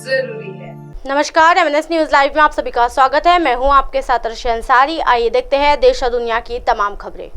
जरूरी है। नमस्कार, MNS न्यूज लाइव में आप सभी का स्वागत है। मैं हूं आपके साथ अर्शी अंसारी। आइए देखते हैं देश और दुनिया की तमाम खबरें।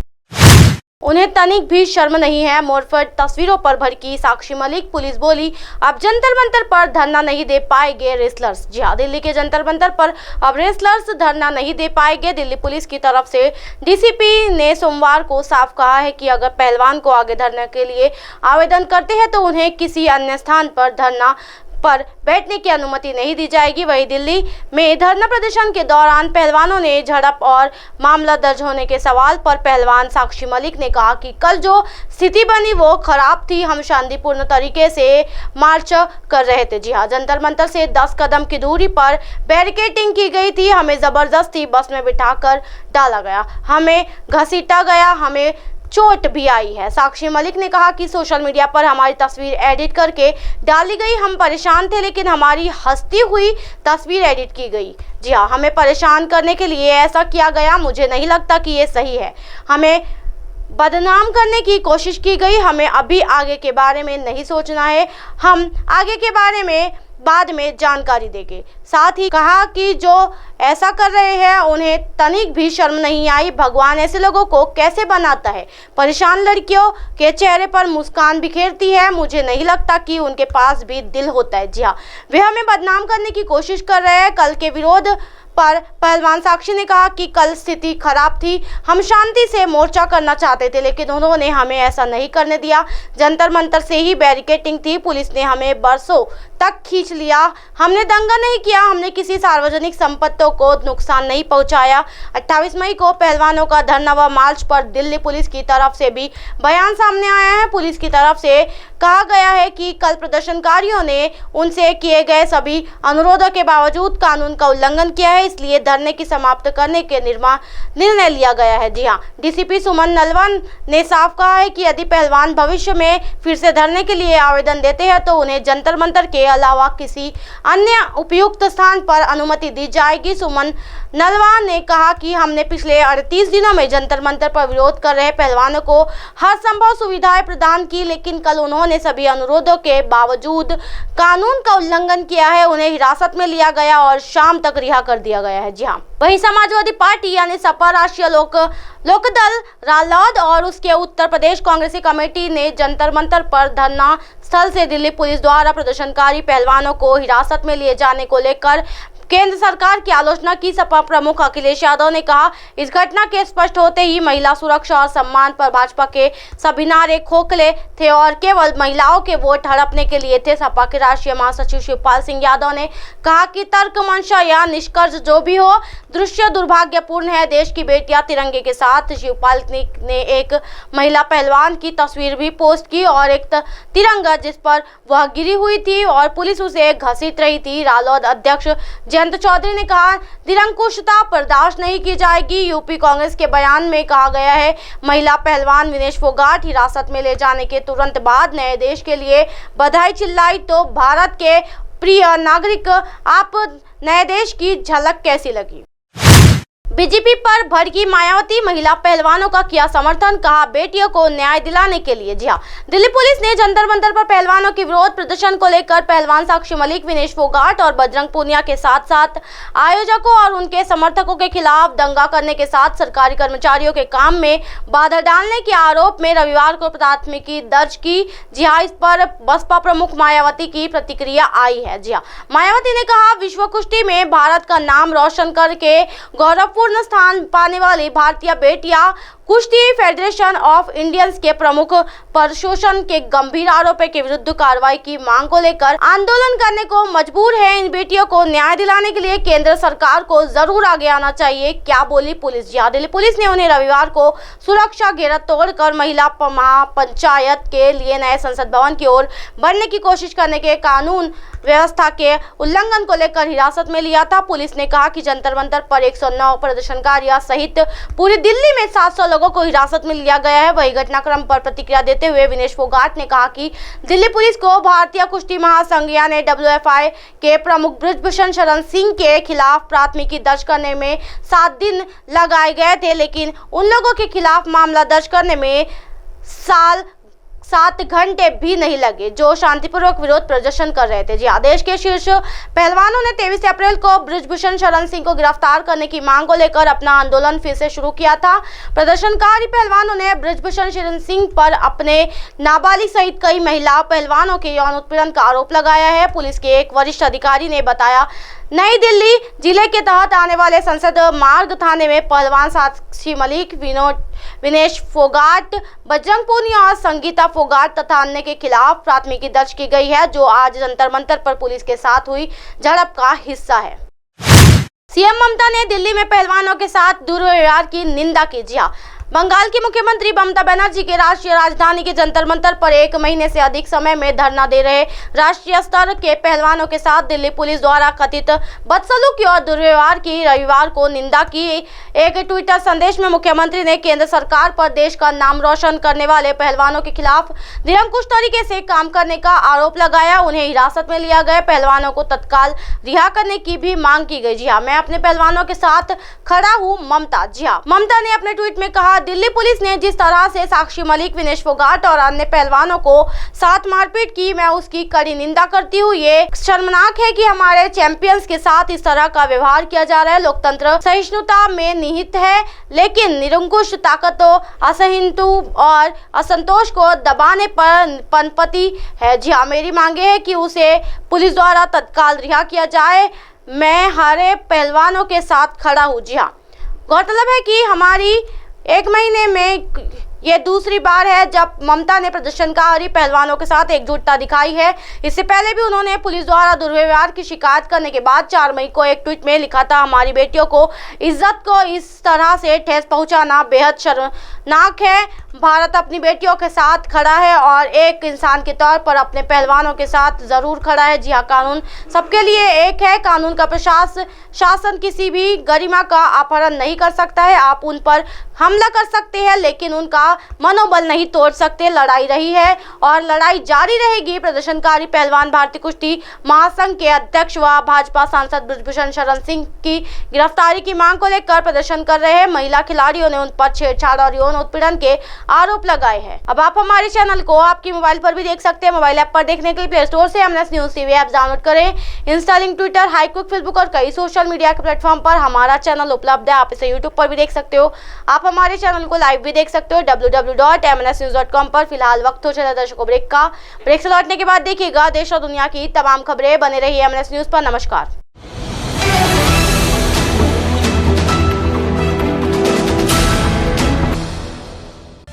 उन्हें तनिक भी शर्म नहीं है। मोरफट तस्वीरों पर भड़की साक्षी मलिक। पुलिस बोली, अब जंतर मंतर पर धरना नहीं दे पाएंगे रेसलर्स। जी हां, दिल्ली के जंतर मंतर पर अब रेसलर्स धरना नहीं दे पाएंगे। दिल्ली पुलिस की तरफ से DCP ने सोमवार को साफ कहा है कि अगर पहलवान को आगे धरने के लिए आवेदन करते हैं तो उन्हें किसी अन्य स्थान पर धरना पर बैठने की अनुमति नहीं दी जाएगी। वहीं दिल्ली में धरना प्रदर्शन के दौरान पहलवानों ने झड़प और मामला दर्ज होने के सवाल पर पहलवान साक्षी मलिक ने कहा कि कल जो स्थिति बनी वो खराब थी। हम शांतिपूर्ण तरीके से मार्च कर रहे थे। जी हाँ, जंतर मंतर से 10 कदम की दूरी पर बैरिकेडिंग की गई थी। हमें जबरदस्ती बस में बिठाकर डाला गया, हमें घसीटा गया, हमें चोट भी आई है। साक्षी मलिक ने कहा कि सोशल मीडिया पर हमारी तस्वीर एडिट करके डाली गई। हम परेशान थे लेकिन हमारी हंसती हुई तस्वीर एडिट की गई। जी हाँ, हमें परेशान करने के लिए ऐसा किया गया। मुझे नहीं लगता कि ये सही है। हमें बदनाम करने की कोशिश की गई। हमें अभी आगे के बारे में नहीं सोचना है। हम आगे के बारे में बाद में जानकारी देंगे। साथ ही कहा कि जो ऐसा कर रहे हैं उन्हें तनिक भी शर्म नहीं आई। भगवान ऐसे लोगों को कैसे बनाता है। परेशान लड़कियों के चेहरे पर मुस्कान बिखेरती है। मुझे नहीं लगता कि उनके पास भी दिल होता है। जी हाँ, वे हमें बदनाम करने की कोशिश कर रहे हैं। कल के विरोध पर पहलवान साक्षी ने कहा कि कल स्थिति खराब थी। हम शांति से मोर्चा करना चाहते थे लेकिन उन्होंने हमें ऐसा नहीं करने दिया। जंतर मंतर से ही बैरिकेडिंग थी। पुलिस ने हमें बरसों तक खींच लिया। हमने दंगा नहीं किया। हमने किसी सार्वजनिक संपत्तियों को नुकसान नहीं पहुंचाया। 28 मई को पहलवानों का धरना व मार्च पर दिल्ली पुलिस की तरफ से भी बयान सामने आया है। पुलिस की तरफ से कहा गया है कि कल प्रदर्शनकारियों ने उनसे किए गए सभी अनुरोधों के बावजूद कानून का उल्लंघन किया है, इसलिए धरने की समाप्त करने के निर्णय लिया गया है। जी हाँ, DCP सुमन नलवन ने साफ कहा है कि यदि पहलवान भविष्य में फिर से धरने के लिए आवेदन देते हैं तो उन्हें जंतर मंतर के अलावा किसी अन्य उपयुक्त स्थान पर अनुमति दी जाएगी। सुमन नलवन ने कहा कि हमने पिछले 38 दिनों में जंतर मंतर पर विरोध कर रहे पहलवानों को हर संभव सुविधाएं प्रदान की, लेकिन कल उन्होंने सभी अनुरोधों के बावजूद कानून का उल्लंघन किया है। उन्हें हिरासत में लिया गया और शाम तक रिहा कर दिया गया है। जी हाँ, वहीं समाजवादी पार्टी यानी सपा, राष्ट्रीय लोकदल रालोद और उसके उत्तर प्रदेश कांग्रेसी कमेटी ने जंतर मंतर पर धरना स्थल से दिल्ली पुलिस द्वारा प्रदर्शनकारी पहलवानों को हिरासत में लिए जाने को लेकर केंद्र सरकार की आलोचना की। सपा प्रमुख अखिलेश यादव ने कहा, इस घटना के स्पष्ट होते ही महिला सुरक्षा और सम्मान पर भाजपा के सभी नारे खोखले थे और केवल महिलाओं के वोट हड़पने के लिए थे। सपा के राष्ट्रीय महासचिव शिवपाल सिंह यादव ने कहा कि तर्क मंशा या निष्कर्ष जो भी हो, दृश्य दुर्भाग्यपूर्ण है। देश की बेटियां तिरंगे के साथ। शिवपाल ने एक महिला पहलवान की तस्वीर भी पोस्ट की और एक तिरंगा जिस पर वह गिरी हुई थी और पुलिस उसे घसीट रही थी। रालोद अध्यक्ष जयंत चौधरी ने कहा, निरंकुशता बर्दाश्त नहीं की जाएगी। यूपी कांग्रेस के बयान में कहा गया है, महिला पहलवान विनेश फोगाट हिरासत में ले जाने के तुरंत बाद नए देश के लिए बधाई चिल्लाई। तो भारत के प्रिय नागरिक, आप नए देश की झलक कैसी लगी? बीजेपी पर भड़की मायावती। महिला पहलवानों का किया समर्थन, कहा बेटियों को न्याय दिलाने के लिए। जी हाँ, दिल्ली पुलिस ने जंतर मंतर पर पहलवानों के विरोध प्रदर्शन को लेकर पहलवान साक्षी मलिक, विनेश फोगाट और बजरंग पूनिया के साथ साथ आयोजकों और उनके समर्थकों के खिलाफ दंगा करने के साथ सरकारी कर्मचारियों के काम में बाधा डालने के आरोप में रविवार को प्राथमिकी दर्ज की। जी हाँ, इस पर बसपा प्रमुख मायावती की प्रतिक्रिया आई है। जी हाँ, मायावती ने कहा, विश्व कुश्ती में भारत का नाम रोशन करके गौरवपूर्ण स्थान पाने वाली भारतीय बेटियां कुश्ती फेडरेशन ऑफ इंडियंस के प्रमुख पर शोषण के गंभीर आरोपों के विरुद्ध कार्रवाई की मांग को लेकर आंदोलन करने को मजबूर है। इन बेटियों को न्याय दिलाने के लिए केंद्र सरकार को जरूर आगे आना चाहिए। क्या बोली पुलिस? जी हाँ, दिल्ली पुलिस ने उन्हें रविवार को सुरक्षा घेरा तोड़कर महिला महापंचायत के लिए नए संसद भवन की ओर बढ़ने की कोशिश करने के कानून व्यवस्था के उल्लंघन को लेकर हिरासत में लिया था। पुलिस ने कहा कि जंतर मंतर पर 109 प्रदर्शनकारियों सहित पूरी दिल्ली में 700 लोगों को हिरासत में लिया गया है। वही घटनाक्रम पर प्रतिक्रिया देते हुए विनेश फोगाट ने कहा कि दिल्ली पुलिस को भारतीय कुश्ती महासंघ यानी WFI के प्रमुख बृजभूषण शरण सिंह के खिलाफ प्राथमिकी दर्ज करने में 7 दिन लगाए गए थे, लेकिन उन लोगों के खिलाफ मामला दर्ज करने में साल 7 घंटे भी नहीं लगे जो शांतिपूर्वक विरोध प्रदर्शन कर रहे थे। जी हाँ, देश के शीर्ष पहलवानों ने 23 अप्रैल को बृजभूषण शरण सिंह को गिरफ्तार करने की मांग को लेकर अपना आंदोलन फिर से शुरू किया था। प्रदर्शनकारी पहलवानों ने बृजभूषण शरण सिंह पर अपने नाबालिग सहित कई महिला पहलवानों के यौन उत्पीड़न का आरोप लगाया है। पुलिस के एक वरिष्ठ अधिकारी ने बताया, नई दिल्ली जिले के तहत आने वाले संसद मार्ग थाने में पहलवान साक्षी मलिक, विनेश फोगाट, बजरंग पूनिया और संगीता फोगाट तथा अन्य के खिलाफ प्राथमिकी दर्ज की गई है, जो आज जंतर मंतर पर पुलिस के साथ हुई झड़प का हिस्सा है। सीएम ममता ने दिल्ली में पहलवानों के साथ दुर्व्यवहार की निंदा की। जी हाँ, बंगाल की मुख्यमंत्री ममता बनर्जी के राष्ट्रीय राजधानी के जंतर मंतर पर 1 महीने से अधिक समय में धरना दे रहे राष्ट्रीय स्तर के पहलवानों के साथ दिल्ली पुलिस द्वारा कथित बदसलूकी और दुर्व्यवहार की रविवार को निंदा की। एक ट्विटर संदेश में मुख्यमंत्री ने केंद्र सरकार पर देश का नाम रोशन करने वाले पहलवानों के खिलाफ निरंकुश तरीके से काम करने का आरोप लगाया। उन्हें हिरासत में लिया गए पहलवानों को तत्काल रिहा करने की भी मांग की गई। जी हाँ, मैं अपने पहलवानों के साथ खड़ा हूँ, ममता। जी हाँ, ममता ने अपने ट्वीट में कहा, दिल्ली पुलिस ने जिस तरह से साक्षी मलिक, विनेश फोगाट और अन्य पहलवानों को साथ मारपीट की, मैं उसकी कड़ी निंदा करती हूँ। ये शर्मनाक है कि हमारे चैंपियंस के साथ इस तरह का व्यवहार किया जा रहा है। लोकतंत्र सहिष्णुता में निहित है, लेकिन निरंकुश ताकतों, असहिष्णु और असंतोष को दबाने पर पनपती है। जी हाँ, मेरी मांगे है कि उसे पुलिस द्वारा तत्काल रिहा किया जाए। मैं हरे पहलवानों के साथ खड़ा हूँ। जी हाँ, गौरतलब है कि हमारी 1 महीने में ये दूसरी बार है जब ममता ने प्रदर्शनकारी पहलवानों के साथ एकजुटता दिखाई है। इससे पहले भी उन्होंने पुलिस द्वारा दुर्व्यवहार की शिकायत करने के बाद 4 मई को एक ट्वीट में लिखा था, हमारी बेटियों को इज्जत को इस तरह से ठेस पहुंचाना बेहद शर्मनाक है। भारत अपनी बेटियों के साथ खड़ा है और एक इंसान के तौर पर अपने पहलवानों के साथ जरूर खड़ा है। जी हाँ, कानून सबके लिए एक है। कानून का शासन किसी भी गरिमा का अपहरण नहीं कर सकता है। आप उन पर हमला कर सकते हैं, लेकिन उनका मनोबल नहीं तोड़ सकते। लड़ाई रही है और लड़ाई जारी रहेगी। प्रदर्शनकारी पहलवान भारतीय कुश्ती महासंघ के अध्यक्ष व भाजपा सांसद बृजभूषण शरण सिंह की गिरफ्तारी की मांग को लेकर प्रदर्शन कर रहे महिला खिलाड़ियों ने उन पर छेड़छाड़ और यौन उत्पीड़न के आरोप लगाए हैं। अब आप हमारे चैनल को आपके मोबाइल पर भी देख सकते हैं। मोबाइल ऐप पर देखने के लिए प्ले स्टोर से MNS news TV app download करें। इंस्टा, लिंक, ट्विटर, हाईक्विक, फेसबुक और कई सोशल मीडिया के प्लेटफॉर्म पर हमारा चैनल उपलब्ध है। आप इसे यूट्यूब पर भी देख सकते हो। आप हमारे चैनल को लाइव भी देख सकते हो www.mnsnews.com पर। फिलहाल वक्त हो चला दर्शकों ब्रेक का। ब्रेक से लौटने के बाद देखिएगा देश और दुनिया की तमाम खबरें। बने रहिए एमएनएस न्यूज पर। नमस्कार।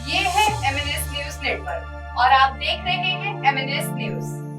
ये है एमएनएस न्यूज नेटवर्क और आप देख रहे हैं एमएनएस न्यूज।